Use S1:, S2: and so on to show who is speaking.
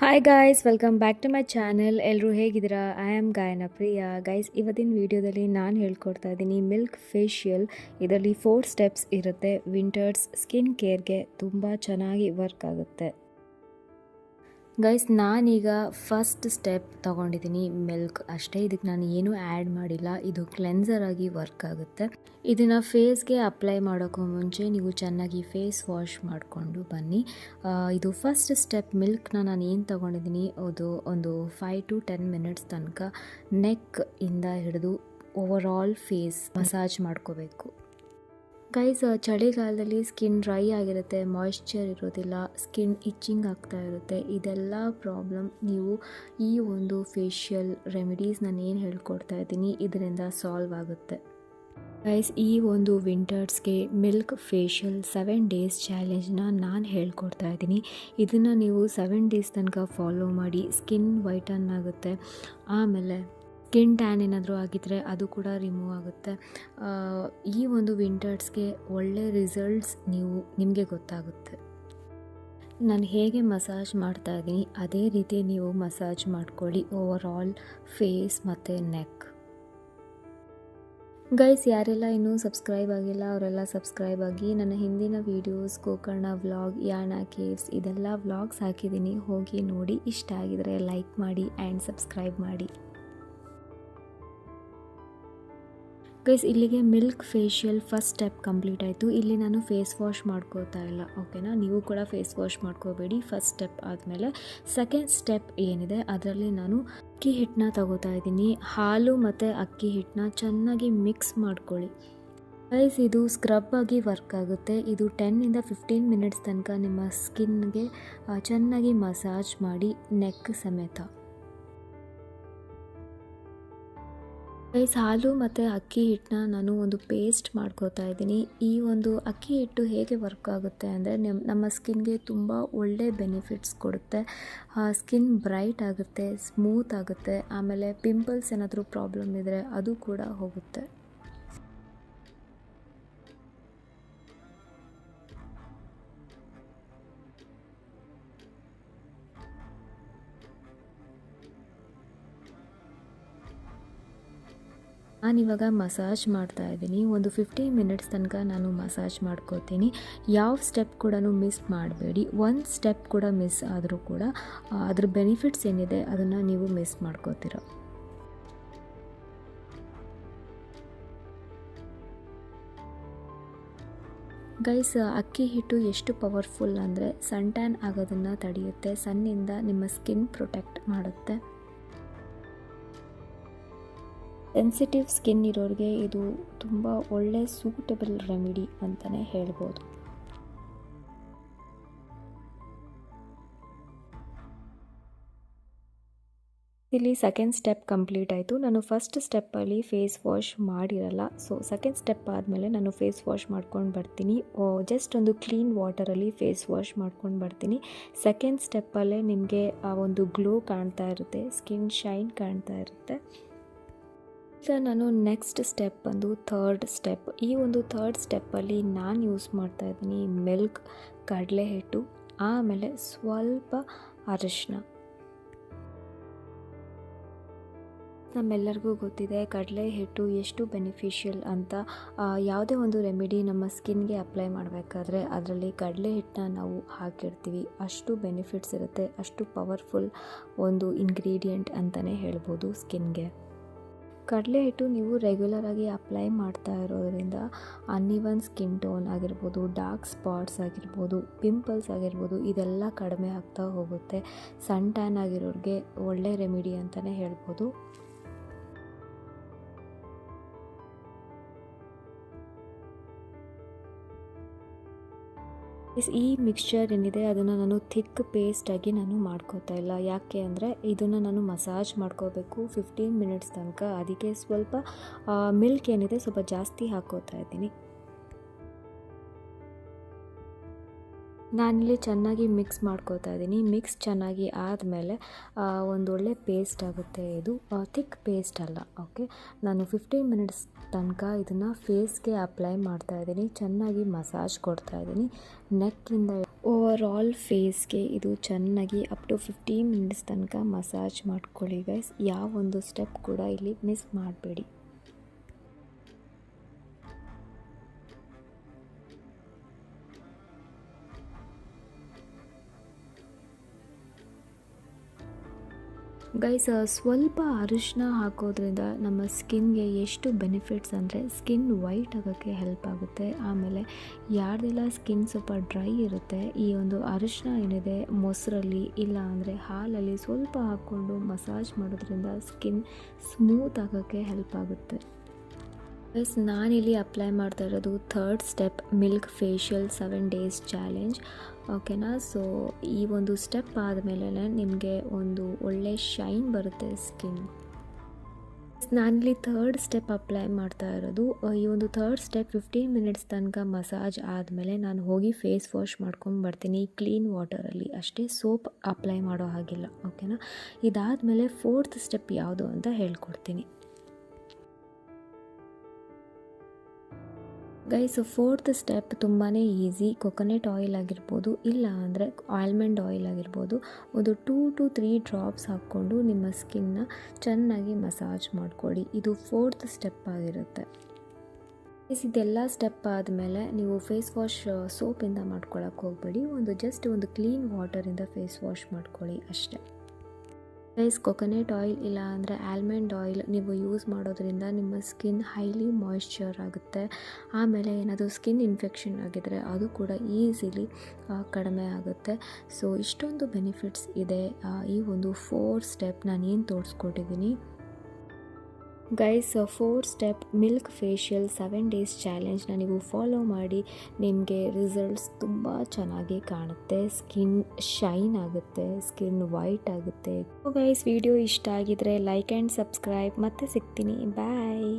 S1: Hi guys, welcome back to my channel. ಎಲ್ಲರೂ ಹೇಗಿದ್ದೀರಾ? I am ಗಾಯನ ಪ್ರಿಯಾ. ಗೈಸ್, ಇವತ್ತಿನ ವಿಡಿಯೋದಲ್ಲಿ ನಾನು ಹೇಳ್ಕೊಡ್ತಾ ಇದ್ದೀನಿ ಮಿಲ್ಕ್ ಫೇಶಿಯಲ್. ಇದರಲ್ಲಿ 4 ಸ್ಟೆಪ್ಸ್ ಇರುತ್ತೆ. ವಿಂಟರ್ಸ್ ಸ್ಕಿನ್ ಕೇರ್ಗೆ ತುಂಬ ಚೆನ್ನಾಗಿ ವರ್ಕ್ ಆಗುತ್ತೆ. ಗೈಸ್, ನಾನೀಗ ಫಸ್ಟ್ ಸ್ಟೆಪ್ ತೊಗೊಂಡಿದ್ದೀನಿ ಮಿಲ್ಕ್ ಅಷ್ಟೇ. ಇದಕ್ಕೆ ನಾನು ಏನೂ ಆ್ಯಡ್ ಮಾಡಿಲ್ಲ. ಇದು ಕ್ಲೆನ್ಸರ್ ಆಗಿ ವರ್ಕ್ ಆಗುತ್ತೆ. ಇದನ್ನು ಫೇಸ್ಗೆ ಅಪ್ಲೈ ಮಾಡೋಕ್ಕೂ ಮುಂಚೆ ನೀವು ಚೆನ್ನಾಗಿ ಫೇಸ್ ವಾಶ್ ಮಾಡಿಕೊಂಡು ಬನ್ನಿ. ಇದು ಫಸ್ಟ್ ಸ್ಟೆಪ್. ಮಿಲ್ಕ್ನ ನಾನು ಏನು ತೊಗೊಂಡಿದ್ದೀನಿ ಅದು ಒಂದು 5 to 10 ಮಿನಿಟ್ಸ್ ತನಕ ನೆಕ್ ಇಂದ ಹಿಡಿದು ಓವರ್ ಆಲ್ ಫೇಸ್ ಮಸಾಜ್ ಮಾಡ್ಕೋಬೇಕು. ಗೈಸ್, ಚಳಿಗಾಲದಲ್ಲಿ ಸ್ಕಿನ್ ಡ್ರೈ ಆಗಿರುತ್ತೆ, ಮಾಯಿಶ್ಚರ್ ಇರೋದಿಲ್ಲ, ಸ್ಕಿನ್ ಇಚ್ಚಿಂಗ್ ಆಗ್ತಾ ಇರುತ್ತೆ. ಇದೆಲ್ಲ ಪ್ರಾಬ್ಲಮ್ ನೀವು ಈ ಒಂದು ಫೇಶಿಯಲ್ ರೆಮಿಡೀಸ್ ನಾನು ಏನು ಹೇಳ್ಕೊಡ್ತಾ ಇದ್ದೀನಿ ಇದರಿಂದ ಸಾಲ್ವ್ ಆಗುತ್ತೆ. ಗೈಸ್, ಈ ಒಂದು ವಿಂಟರ್ಸ್ಗೆ ಮಿಲ್ಕ್ ಫೇಶಿಯಲ್ 7 ಡೇಸ್ ಚಾಲೆಂಜ್ನ ನಾನು ಹೇಳ್ಕೊಡ್ತಾ ಇದ್ದೀನಿ. ಇದನ್ನು ನೀವು 7 ಡೇಸ್ ತನಕ ಫಾಲೋ ಮಾಡಿ ಸ್ಕಿನ್ ವೈಟನ್ ಆಗುತ್ತೆ. ಆಮೇಲೆ ಸ್ಕಿನ್ ಟ್ಯಾನ್ ಏನಾದರೂ ಆಗಿದ್ದರೆ ಅದು ಕೂಡ ರಿಮೂವ್ ಆಗುತ್ತೆ. ಈ ಒಂದು ವಿಂಟರ್ಸ್ಗೆ ಒಳ್ಳೆ ರಿಸಲ್ಟ್ಸ್ ನಿಮಗೆ ಗೊತ್ತಾಗುತ್ತೆ. ನಾನು ಹೇಗೆ ಮಸಾಜ್ ಮಾಡ್ತಾ ಇದ್ದೀನಿ ಅದೇ ರೀತಿ ನೀವು ಮಸಾಜ್ ಮಾಡ್ಕೊಳ್ಳಿ ಓವರ್ ಆಲ್ ಫೇಸ್ ಮತ್ತು ನೆಕ್. ಗೈಸ್, ಯಾರೆಲ್ಲ ಇನ್ನೂ ಸಬ್ಸ್ಕ್ರೈಬ್ ಆಗಿಲ್ಲ ಅವರೆಲ್ಲ ಸಬ್ಸ್ಕ್ರೈಬ್ ಆಗಿ. ನನ್ನ ಹಿಂದಿನ videos Gokarna vlog, Yana caves ಇದೆಲ್ಲ ವ್ಲಾಗ್ಸ್ ಹಾಕಿದ್ದೀನಿ, ಹೋಗಿ ನೋಡಿ. ಇಷ್ಟ ಆಗಿದರೆ ಲೈಕ್ ಮಾಡಿ ಆ್ಯಂಡ್ ಸಬ್ಸ್ಕ್ರೈಬ್ ಮಾಡಿ. ಗೈಸ್, ಇಲ್ಲಿಗೆ milk facial first step complete ಆಯಿತು. ಇಲ್ಲಿ ನಾನು ಫೇಸ್ ವಾಶ್ ಮಾಡ್ಕೋತಾ ಇಲ್ಲ, ಓಕೆನಾ? ನೀವು ಕೂಡ ಫೇಸ್ ವಾಶ್ ಮಾಡ್ಕೋಬೇಡಿ. ಫಸ್ಟ್ ಸ್ಟೆಪ್ ಆದಮೇಲೆ ಸೆಕೆಂಡ್ ಸ್ಟೆಪ್ ಏನಿದೆ ಅದರಲ್ಲಿ ನಾನು ಅಕ್ಕಿ ಹಿಟ್ಟನ್ನ ತಗೋತಾ ಇದ್ದೀನಿ. ಹಾಲು ಮತ್ತು ಅಕ್ಕಿ ಹಿಟ್ಟನ್ನ ಚೆನ್ನಾಗಿ ಮಿಕ್ಸ್ ಮಾಡ್ಕೊಳ್ಳಿ. ಗೈಸ್, ಇದು ಸ್ಕ್ರಬ್ ಆಗಿ ವರ್ಕ್ ಆಗುತ್ತೆ. ಇದು 10 ಇಂದ 15 ಮಿನಿಟ್ಸ್ ತನಕ ನಿಮ್ಮ ಸ್ಕಿನ್ಗೆ ಚೆನ್ನಾಗಿ ಮಸಾಜ್ ಮಾಡಿ, ನೆಕ್ ಸಮೇತ. ಗೈಸ್, ಹಾಲು ಮತ್ತು ಅಕ್ಕಿ ಹಿಟ್ಟನ್ನ ನಾನು ಒಂದು ಪೇಸ್ಟ್ ಮಾಡ್ಕೋತಾ ಇದ್ದೀನಿ. ಈ ಒಂದು ಅಕ್ಕಿ ಹಿಟ್ಟು ಹೇಗೆ ವರ್ಕ್ ಆಗುತ್ತೆ ಅಂದರೆ ನಮ್ಮ ಸ್ಕಿನ್ಗೆ ತುಂಬ ಒಳ್ಳೆ ಬೆನಿಫಿಟ್ಸ್ ಕೊಡುತ್ತೆ. ಸ್ಕಿನ್ ಬ್ರೈಟ್ ಆಗುತ್ತೆ, ಸ್ಮೂತ್ ಆಗುತ್ತೆ. ಆಮೇಲೆ ಪಿಂಪಲ್ಸ್ ಏನಾದರೂ ಪ್ರಾಬ್ಲಮ್ ಇದ್ದರೆ ಅದು ಕೂಡ ಹೋಗುತ್ತೆ. ನಾನಿವಾಗ ಮಸಾಜ್ ಮಾಡ್ತಾ ಇದ್ದೀನಿ. ಒಂದು 15 ಮಿನಿಟ್ಸ್ ತನಕ ನಾನು ಮಸಾಜ್ ಮಾಡ್ಕೋತೀನಿ. ಯಾವ ಸ್ಟೆಪ್ ಕೂಡ ಮಿಸ್ ಮಾಡಬೇಡಿ. ಒಂದು ಸ್ಟೆಪ್ ಕೂಡ ಮಿಸ್ ಆದರೂ ಕೂಡ ಅದ್ರ ಬೆನಿಫಿಟ್ಸ್ ಏನಿದೆ ಅದನ್ನು ನೀವು ಮಿಸ್ ಮಾಡ್ಕೋತೀರ. ಗೈಸ್, ಅಕ್ಕಿ ಹಿಟ್ಟು ಎಷ್ಟು ಪವರ್ಫುಲ್ ಅಂದರೆ ಸನ್ ಟ್ಯಾನ್ ಆಗೋದನ್ನು ತಡೆಯುತ್ತೆ, ಸನ್ನಿಂದ ನಿಮ್ಮ ಸ್ಕಿನ್ ಪ್ರೊಟೆಕ್ಟ್ ಮಾಡುತ್ತೆ. ಸೆನ್ಸಿಟಿವ್ ಸ್ಕಿನ್ ಇರೋರಿಗೆ ಇದು ತುಂಬ ಒಳ್ಳೆ ಸೂಟಬಲ್ ರೆಮಿಡಿ ಅಂತಲೇ ಹೇಳ್ಬೋದು. ಇಲ್ಲಿ ಸೆಕೆಂಡ್ ಸ್ಟೆಪ್ ಕಂಪ್ಲೀಟ್ ಆಯಿತು. ನಾನು ಫಸ್ಟ್ ಸ್ಟೆಪ್ಪಲ್ಲಿ ಫೇಸ್ ವಾಶ್ ಮಾಡಿರಲ್ಲ, ಸೊ ಸೆಕೆಂಡ್ ಸ್ಟೆಪ್ ಆದಮೇಲೆ ನಾನು ಫೇಸ್ ವಾಶ್ ಮಾಡ್ಕೊಂಡು ಬರ್ತೀನಿ. ಜಸ್ಟ್ ಒಂದು ಕ್ಲೀನ್ ವಾಟರಲ್ಲಿ ಫೇಸ್ ವಾಶ್ ಮಾಡ್ಕೊಂಡು ಬರ್ತೀನಿ. ಸೆಕೆಂಡ್ ಸ್ಟೆಪ್ಪಲ್ಲೇ ನಿಮಗೆ ಆ ಒಂದು ಗ್ಲೋ ಕಾಣ್ತಾ ಇರುತ್ತೆ, ಸ್ಕಿನ್ ಶೈನ್ ಕಾಣ್ತಾ ಇರುತ್ತೆ. ಈಗ ನಾನು ನೆಕ್ಸ್ಟ್ ಸ್ಟೆಪ್ ಬಂದು ಥರ್ಡ್ ಸ್ಟೆಪ್. ಈ ಒಂದು ಥರ್ಡ್ ಸ್ಟೆಪ್ಪಲ್ಲಿ ನಾನು ಯೂಸ್ ಮಾಡ್ತಾ ಇದ್ದೀನಿ ಮಿಲ್ಕ್, ಕಡಲೆ ಹಿಟ್ಟು, ಆಮೇಲೆ ಸ್ವಲ್ಪ ಅರಿಶಿನ. ನಮ್ಮೆಲ್ಲರಿಗೂ ಗೊತ್ತಿದೆ ಕಡಲೆ ಹಿಟ್ಟು ಎಷ್ಟು ಬೆನಿಫಿಷಿಯಲ್ ಅಂತ. ಯಾವುದೇ ಒಂದು ರೆಮಿಡಿ ನಮ್ಮ ಸ್ಕಿನ್ಗೆ ಅಪ್ಲೈ ಮಾಡಬೇಕಾದ್ರೆ ಅದರಲ್ಲಿ ಕಡಲೆ ಹಿಟ್ಟನ್ನ ನಾವು ಹಾಕಿರ್ತೀವಿ. ಅಷ್ಟು ಬೆನಿಫಿಟ್ಸ್ ಇರುತ್ತೆ, ಅಷ್ಟು ಪವರ್ಫುಲ್ ಒಂದು ಇಂಗ್ರೀಡಿಯೆಂಟ್ ಅಂತಲೇ ಹೇಳ್ಬೋದು ಸ್ಕಿನ್ಗೆ. ಕಡಲೆ ಹಿಟ್ಟು ನೀವು ರೆಗ್ಯುಲರಾಗಿ ಅಪ್ಲೈ ಮಾಡ್ತಾ ಇರೋದ್ರಿಂದ ಅನ್ಇವನ್ ಸ್ಕಿನ್ ಟೋನ್ ಆಗಿರ್ಬೋದು, ಡಾರ್ಕ್ ಸ್ಪಾಟ್ಸ್ ಆಗಿರ್ಬೋದು, ಪಿಂಪಲ್ಸ್ ಆಗಿರ್ಬೋದು, ಇದೆಲ್ಲ ಕಡಿಮೆ ಆಗ್ತಾ ಹೋಗುತ್ತೆ. ಸನ್ ಟ್ಯಾನ್ ಆಗಿರೋರಿಗೆ ಒಳ್ಳೆ ರೆಮಿಡಿ ಅಂತಲೇ ಹೇಳ್ಬೋದು. ಈ ಮಿಕ್ಸ್ಚರ್ ಏನಿದೆ ಅದನ್ನು ನಾನು ಥಿಕ್ ಪೇಸ್ಟಾಗಿ ನಾನು ಮಾಡ್ಕೋತಾ ಇಲ್ಲ. ಯಾಕೆ ಅಂದರೆ ಇದನ್ನು ನಾನು ಮಸಾಜ್ ಮಾಡ್ಕೋಬೇಕು 15 ಮಿನಿಟ್ಸ್ ತನಕ. ಅದಕ್ಕೆ ಸ್ವಲ್ಪ ಮಿಲ್ಕ್ ಏನಿದೆ ಸ್ವಲ್ಪ ಜಾಸ್ತಿ ಹಾಕೋತಾ ಇದ್ದೀನಿ. ನಾನಿಲ್ಲಿ ಚೆನ್ನಾಗಿ ಮಿಕ್ಸ್ ಮಾಡ್ಕೋತಾ ಇದ್ದೀನಿ. ಮಿಕ್ಸ್ ಚೆನ್ನಾಗಿ ಆದಮೇಲೆ ಒಂದೊಳ್ಳೆ ಪೇಸ್ಟ್ ಆಗುತ್ತೆ. ಇದು ಥಿಕ್ ಪೇಸ್ಟ್ ಅಲ್ಲ, ಓಕೆ. ನಾನು 15 ಮಿನಿಟ್ಸ್ ತನಕ ಇದನ್ನು ಫೇಸ್ಗೆ ಅಪ್ಲೈ ಮಾಡ್ತಾ ಇದ್ದೀನಿ. ಚೆನ್ನಾಗಿ ಮಸಾಜ್ ಕೊಡ್ತಾ ಇದ್ದೀನಿ ನೆಕ್ಕಿಂದ ಓವರ್ ಆಲ್ ಫೇಸ್ಗೆ. ಇದು ಚೆನ್ನಾಗಿ ಅಪ್ ಟು 15 ಮಿನಿಟ್ಸ್ ತನಕ ಮಸಾಜ್ ಮಾಡ್ಕೊಳ್ಳಿ ಗೈಸ್. ಯಾವ ಒಂದು ಸ್ಟೆಪ್ ಕೂಡ ಇಲ್ಲಿ ಮಿಸ್ ಮಾಡಬೇಡಿ. ಗೈಸ್, ಸ್ವಲ್ಪ ಅರಿಶಿನ ಹಾಕೋದ್ರಿಂದ ನಮ್ಮ ಸ್ಕಿನ್ಗೆ ಎಷ್ಟು ಬೆನಿಫಿಟ್ಸ್ ಅಂದರೆ ಸ್ಕಿನ್ ವೈಟ್ ಆಗೋಕ್ಕೆ ಹೆಲ್ಪ್ ಆಗುತ್ತೆ. ಆಮೇಲೆ ಯಾರ್ದೆಲ್ಲ ಸ್ಕಿನ್ ಸ್ವಲ್ಪ ಡ್ರೈ ಇರುತ್ತೆ, ಈ ಒಂದು ಅರಿಶಿನ ಏನಿದೆ ಮೊಸರಲ್ಲಿ ಇಲ್ಲ ಅಂದರೆ ಹಾಲಲ್ಲಿ ಸ್ವಲ್ಪ ಹಾಕ್ಕೊಂಡು ಮಸಾಜ್ ಮಾಡೋದ್ರಿಂದ ಸ್ಕಿನ್ ಸ್ಮೂತ್ ಆಗೋಕ್ಕೆ ಹೆಲ್ಪ್ ಆಗುತ್ತೆ. ಗೈಸ್, ನಾನಿಲ್ಲಿ ಅಪ್ಲೈ ಮಾಡ್ತಾ ಇರೋದು 3rd step milk facial 7 days challenge, ಓಕೆನಾ. ಸೊ ಈ ಒಂದು ಸ್ಟೆಪ್ ಆದಮೇಲೆ ನಿಮಗೆ ಒಂದು ಒಳ್ಳೆ ಶೈನ್ ಬರುತ್ತೆ ಸ್ಕಿನ್. ನಾನಿಲ್ಲಿ 3rd ಸ್ಟೆಪ್ ಅಪ್ಲೈ ಮಾಡ್ತಾ ಇರೋದು. ಈ ಒಂದು 3rd ಸ್ಟೆಪ್ 15 ಮಿನಿಟ್ಸ್ ತನಕ ಮಸಾಜ್ ಆದಮೇಲೆ ನಾನು ಹೋಗಿ ಫೇಸ್ ವಾಶ್ ಮಾಡ್ಕೊಂಡು ಬರ್ತೀನಿ ಕ್ಲೀನ್ ವಾಟರಲ್ಲಿ, ಅಷ್ಟೇ. ಸೋಪ್ ಅಪ್ಲೈ ಮಾಡೋ ಹಾಗಿಲ್ಲ, ಓಕೆನಾ. ಇದಾದಮೇಲೆ 4th ಸ್ಟೆಪ್ ಯಾವುದು ಅಂತ ಹೇಳ್ಕೊಡ್ತೀನಿ. ಗೈಸ್, 4th ಸ್ಟೆಪ್ ತುಂಬಾ ಈಸಿ. ಕೊಕೊನೆಟ್ ಆಯಿಲ್ ಆಗಿರ್ಬೋದು ಇಲ್ಲ ಅಂದರೆ ಆಲ್ಮಂಡ್ ಆಯಿಲ್ ಆಗಿರ್ಬೋದು, ಒಂದು 2 to 3 ಡ್ರಾಪ್ಸ್ ಹಾಕ್ಕೊಂಡು ನಿಮ್ಮ ಸ್ಕಿನ್ನ ಚೆನ್ನಾಗಿ ಮಸಾಜ್ ಮಾಡಿಕೊಡಿ. ಇದು 4th ಸ್ಟೆಪ್ ಆಗಿರುತ್ತೆ. ಇದೆಲ್ಲ ಸ್ಟೆಪ್ ಆದಮೇಲೆ ನೀವು ಫೇಸ್ ವಾಶ್ ಸೋಪಿಂದ ಮಾಡ್ಕೊಳಕ್ಕೆ ಹೋಗಬೇಡಿ. ಜಸ್ಟ್ ಒಂದು ಕ್ಲೀನ್ ವಾಟರಿಂದ ಫೇಸ್ ವಾಶ್ ಮಾಡ್ಕೊಳ್ಳಿ ಅಷ್ಟೇ. ಗೈಸ್, ಕೊಕೊನೆಟ್ ಆಯಿಲ್ ಇಲ್ಲ ಅಂದರೆ ಆಲ್ಮಂಡ್ ಆಯಿಲ್ ನೀವು ಯೂಸ್ ಮಾಡೋದ್ರಿಂದ ನಿಮ್ಮ ಸ್ಕಿನ್ ಹೈಲಿ ಮಾಯ್ಶ್ಚರ್ ಆಗುತ್ತೆ. ಆಮೇಲೆ ಏನಾದರೂ ಸ್ಕಿನ್ ಇನ್ಫೆಕ್ಷನ್ ಆಗಿದ್ರೆ ಅದು ಕೂಡ ಈಸಿಲಿ ಕಡಿಮೆ ಆಗುತ್ತೆ. ಸೊ ಇಷ್ಟೊಂದು ಬೆನಿಫಿಟ್ಸ್ ಇದೆ ಈ ಒಂದು 4 ಸ್ಟೆಪ್ ನಾನು ಏನು ತೋರಿಸ್ಕೊಟ್ಟಿದ್ದೀನಿ. Guys, 4 step milk facial 7 days ಚಾಲೆಂಜ್ನ ನೀವು ಫಾಲೋ ಮಾಡಿ. ನಿಮಗೆ ರಿಸಲ್ಟ್ಸ್ ತುಂಬ ಚೆನ್ನಾಗಿ ಕಾಣುತ್ತೆ. ಸ್ಕಿನ್ ಶೈನ್ ಆಗುತ್ತೆ, ಸ್ಕಿನ್ ವೈಟ್ ಆಗುತ್ತೆ. ಗೈಸ್, ವಿಡಿಯೋ ಇಷ್ಟ ಆಗಿದ್ರೆ ಲೈಕ್ ಆ್ಯಂಡ್ ಸಬ್ಸ್ಕ್ರೈಬ್. ಮತ್ತೆ ಸಿಗ್ತೀನಿ, ಬಾಯ್.